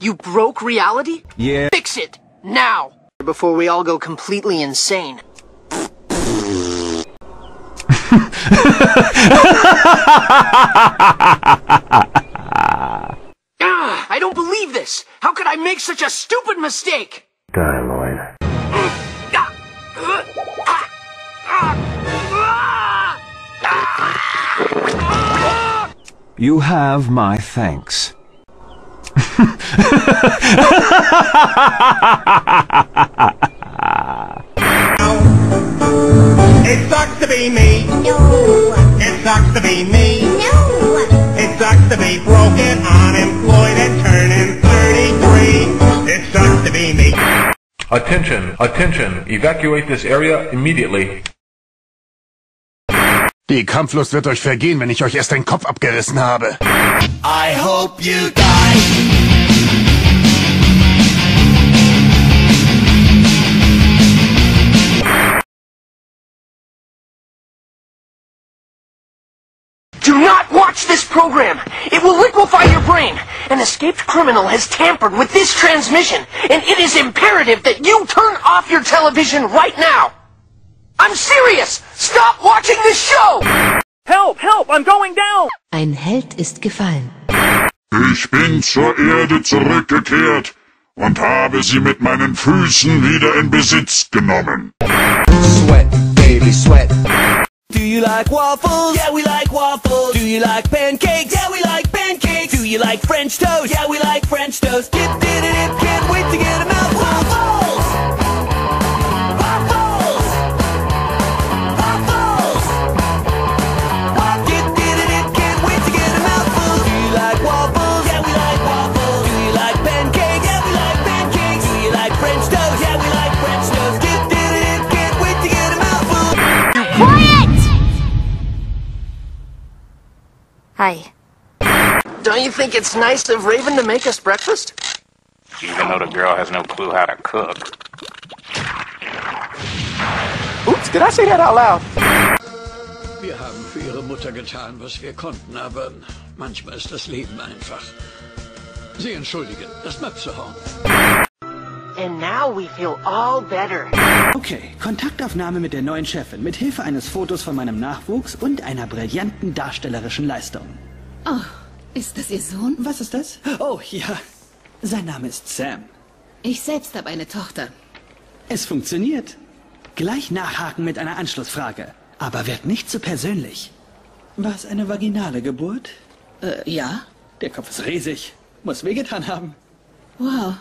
You broke reality? Yeah. Fix it! Now! Before we all go completely insane. I don't believe this! How could I make such a stupid mistake? Die, Lloyd. You have my thanks. It sucks to be me. No. It sucks to be me. No. It sucks to be broken, unemployed, and turning 33. It sucks to be me. Attention, attention, evacuate this area immediately. Die Kampflust wird euch vergehen, wenn ich euch erst den Kopf abgerissen habe. I hope you die. Do not watch this program! It will liquefy your brain! An escaped criminal has tampered with this transmission, and it is imperative that you turn off your television right now! I'm serious! Stop watching this show! Help! Help! I'm going down! Ein Held ist gefallen. Ich bin zur Erde zurückgekehrt und habe sie mit meinen Füßen wieder in Besitz genommen. Sweat, baby, sweat. Do you like waffles? Yeah, we like waffles. Do you like pancakes? Yeah, we like pancakes. Do you like French toast? Yeah, we like French toast. Dip, dip, dip, can't wait to get 'em out. Waffles! Waffles! Waffles! Dip, dip, dip, can't wait to get 'em out. Do you like waffles? Yeah, we like waffles. Do you like pancakes? Yeah, we like pancakes. Do you like French toast? Yeah, we like French toast. Dip, dip, dip, can't wait to get 'em out. Quiet! Hi. Don't you think it's nice of Raven to make us breakfast? Even though the girl has no clue how to cook. Oops, did I say that out loud? Wir haben für Ihre Mutter getan, was wir konnten, aber manchmal ist das Leben einfach. Sie entschuldigen, das Möpsehorn. And now we feel all better. Okay, Kontaktaufnahme mit der neuen Chefin, mit Hilfe eines Fotos von meinem Nachwuchs und einer brillanten darstellerischen Leistung. Oh, ist das Ihr Sohn? Was ist das? Oh, ja. Sein Name ist Sam. Ich selbst habe eine Tochter. Es funktioniert. Gleich nachhaken mit einer Anschlussfrage. Aber wird nicht zu persönlich. War es eine vaginale Geburt? Ja. Der Kopf ist riesig. Muss wehgetan haben. Wow.